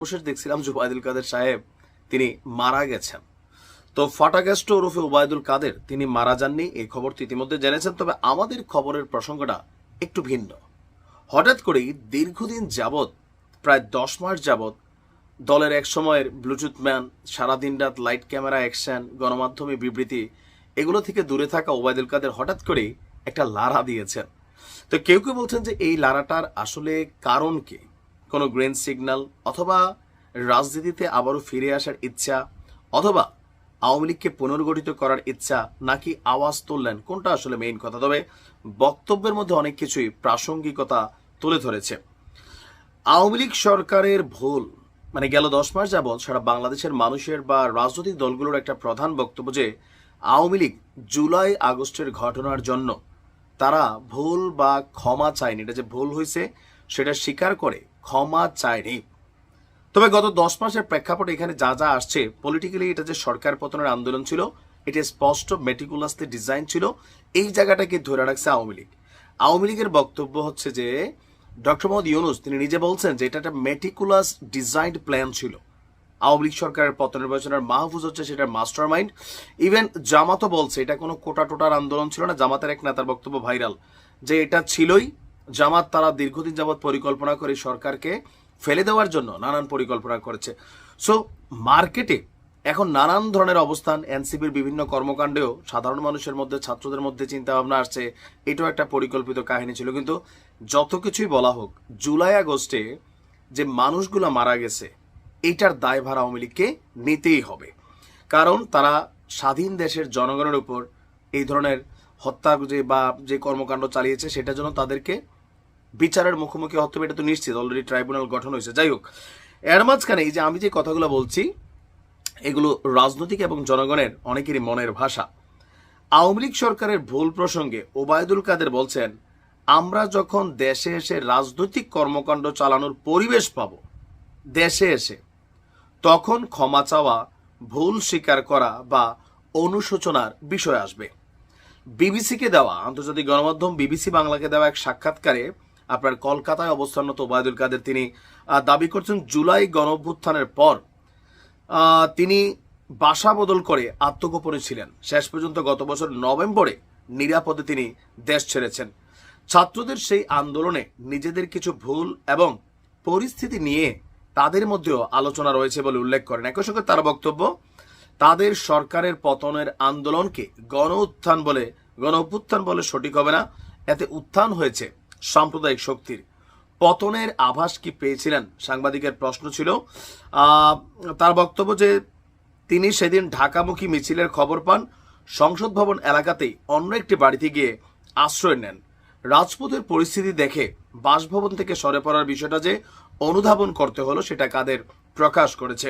সর্বশেষ দেখছিলাম যে ওবায়দুল কাদের সাহেব তিনি মারা গেছেন। তো ফাটাকেষ্ট ওরফে ওবায়দুল কাদের তিনি মারা যাননি, এই খবরটি ইতিমধ্যে জেনেছেন। তবে আমাদের খবরের প্রসঙ্গটা একটু ভিন্ন। হঠাৎ করেই দীর্ঘদিন যাবৎ, প্রায় 10 মাস যাবৎ দলের এক সময়ের ব্লুটুথ ম্যান, সারাদিন রাত লাইট ক্যামেরা অ্যাকশন, গণমাধ্যমে বিবৃতি, এগুলো থেকে দূরে থাকা ওবায়দুল কাদের হঠাৎ করেই একটা লারা দিয়েছেন। তো কেউ কেউ বলছেন যে এই লারাটার আসলে কারণ কি? কোনো গ্রিন সিগন্যাল, অথবা রাজনীতিতে আবারও ফিরে আসার ইচ্ছা, অথবা আওয়ামী লীগকে পুনর্গঠিত করার ইচ্ছা, নাকি আওয়াজ তুললেন, কোনটা আসলে মেইন কথা? তবে বক্তব্যের মধ্যে অনেক কিছুই প্রাসঙ্গিকতা তুলে ধরেছে। আওয়ামী লীগ সরকারের ভুল, মানে গেল 10 মাস যাবৎ সারা বাংলাদেশের মানুষের বা রাজনৈতিক দলগুলোর একটা প্রধান বক্তব্য যে আওয়ামী লীগ জুলাই আগস্টের ঘটনার জন্য তারা ভুল বা ক্ষমা চায়নি। এটা যে ভুল হয়েছে সেটা স্বীকার করে ক্ষমা চায়নি। তবে গত 10 মাসের প্রেক্ষাপটে এখানে যা যা আসছে, পলিটিক্যালি এটা যে সরকার পতনের আন্দোলন ছিল, এটা স্পষ্ট মেটিকুলাসলি ডিজাইন ছিল। এই জায়গাটাকে ধরে রাখছে আওয়ামী লীগ। আওয়ামী লীগের বক্তব্য হচ্ছে যে ডক্টর মোহাম্মদ ইউনূস তিনি নিজে বলছেন যে এটা একটা মেটিকুলাস ডিজাইনড প্ল্যান ছিল। আওয়ামী লীগ সরকারের পতনের পেছনের মাহফুজ হচ্ছে সেটার মাস্টার মাইন্ড। ইভেন জামাতও বলছে এটা কোনো কোটা টোটার আন্দোলন ছিল না। জামাতের এক নেতার বক্তব্য ভাইরাল যে এটা ছিলই। জামাত তারা দীর্ঘদিন যাবৎ পরিকল্পনা করে সরকারকে ফেলে দেওয়ার জন্য নানান পরিকল্পনা করেছে। সো মার্কেটে এখন নানান ধরনের অবস্থান, এনসিপির বিভিন্ন কর্মকাণ্ডেও সাধারণ মানুষের মধ্যে, ছাত্রদের মধ্যে চিন্তা ভাবনা আসছে এটাও একটা পরিকল্পিত কাহিনী ছিল। কিন্তু যত কিছুই বলা হোক, জুলাই আগস্টে যে মানুষগুলো মারা গেছে এইটার দায়ভার আওয়ামী লীগকে নিতেই হবে। কারণ তারা স্বাধীন দেশের জনগণের উপর এই ধরনের হত্যা বা যে কর্মকাণ্ড চালিয়েছে সেটার জন্য তাদেরকে বিচারের মুখোমুখি হতে হবে, এটা তো নিশ্চিত। অলরেডি ট্রাইব্যুনাল গঠন হয়েছে। যাই হোক, এর মাঝখানে এই যে আমি যে কথাগুলো বলছি এগুলো রাজনৈতিক এবং জনগণের অনেকেরই মনের ভাষা। আওয়ামী লীগ সরকারের ভুল প্রসঙ্গে ওবায়দুল কাদের বলছেন, আমরা যখন দেশে এসে রাজনৈতিক কর্মকাণ্ড চালানোর পরিবেশ পাব, দেশে এসে তখন ক্ষমা চাওয়া, ভুল স্বীকার করা বা অনুশোচনার বিষয় আসবে। বিবিসিকে দেওয়া, আন্তর্জাতিক গণমাধ্যম বিবিসি বাংলাকে দেওয়া এক সাক্ষাৎকারে আপনার কলকাতায় অবস্থানরত ওবায়দুল কাদের তিনি দাবি করছেন জুলাই গণঅভ্যুত্থানের পর তিনি বাসা বদল করে আত্মগোপনে ছিলেন। শেষ পর্যন্ত গত বছর নভেম্বরে নিরাপদে তিনি দেশ ছেড়েছেন। ছাত্রদের সেই আন্দোলনে নিজেদের কিছু ভুল এবং পরিস্থিতি নিয়ে তাদের মধ্যেও আলোচনা রয়েছে বলে উল্লেখ করেন। একই সঙ্গে তার বক্তব্য, তাদের সরকারের পতনের আন্দোলনকে গণ অভ্যুত্থান বলে সঠিক হবে না। এতে উত্থান হয়েছে সাম্প্রদায়িক শক্তির। পতনের আভাস কি পেয়েছিলেন? সাংবাদিকের প্রশ্ন ছিল। তার বক্তব্য যে তিনি সেদিন ঢাকামুখী মিছিলের খবর পান, সংসদ ভবন এলাকাতেই অন্য একটি বাড়িতে গিয়ে আশ্রয় নেন। রাজপথের পরিস্থিতি দেখে বাসভবন থেকে সরে পড়ার বিষয়টা যে অনুধাবন করতে হলো সেটা কাদের প্রকাশ করেছে।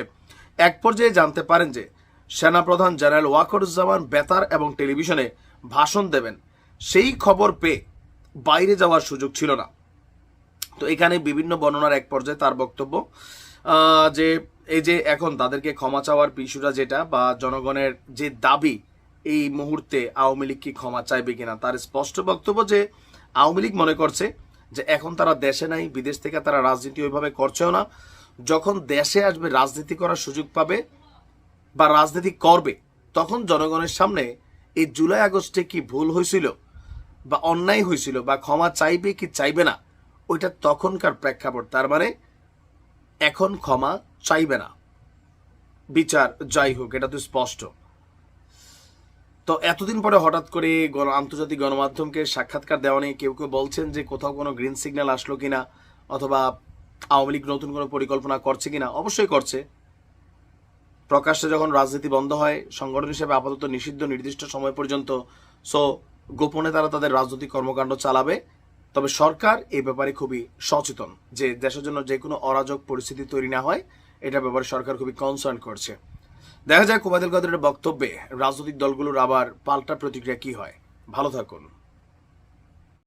এক পর্যায়ে জানতে পারেন যে সেনাপ্রধান জেনারেল ওয়াকারুজ্জামান বেতার এবং টেলিভিশনে ভাষণ দেবেন। সেই খবর পেয়ে বাইরে যাওয়ার সুযোগ ছিল না। তো এখানে বিভিন্ন বর্ণনার এক পর্যায়ে তার বক্তব্য যে এই যে এখন তাদেরকে ক্ষমা চাওয়ার বিষয়টা যেটা, বা জনগণের যে দাবি, এই মুহূর্তে আওয়ামী লীগ কি ক্ষমা চাইবে কিনা, তার স্পষ্ট বক্তব্য যে আওয়ামী লীগ মনে করছে যে এখন তারা দেশে নাই, বিদেশ থেকে তারা রাজনীতি ওইভাবে করছেও না। যখন দেশে আসবে, রাজনীতি করার সুযোগ পাবে বা রাজনীতি করবে, তখন জনগণের সামনে এই জুলাই আগস্টে কি ভুল হয়েছিল বা অন্যায় হয়েছিল বা ক্ষমা চাইবে কি চাইবে না, ওইটা তখনকার প্রেক্ষাপট। তার মানে এখন ক্ষমা চাইবে না, বিচার যাই হোক, এটা তো স্পষ্ট। তো এতদিন পরে হঠাৎ করে আন্তর্জাতিক গণমাধ্যমকে সাক্ষাৎকার দেওয়া নিয়ে কেউ কেউ বলছেন যে কোথাও কোনো গ্রিন সিগন্যাল আসলো কিনা, অথবা আওয়ামী লীগ নতুন কোনো পরিকল্পনা করছে কিনা। অবশ্যই করছে। প্রকাশ্যে যখন রাজনীতি বন্ধ হয়, সংগঠন হিসেবে আপাতত নিষিদ্ধ নির্দিষ্ট সময় পর্যন্ত, সো গোপনে তারা তাদের রাজনৈতিক কর্মকাণ্ড চালাবে। তবে সরকার এই ব্যাপারে খুবই সচেতন যে দেশের জন্য যে কোনো অরাজক পরিস্থিতি তৈরি না হয়, এটা ব্যাপারে সরকার খুবই কনসার্ন করছে। দেখা যায় ওবায়দুল কাদেরের বক্তব্যে রাজনৈতিক দলগুলোর আবার পাল্টা প্রতিক্রিয়া কি হয়। ভালো থাকুন।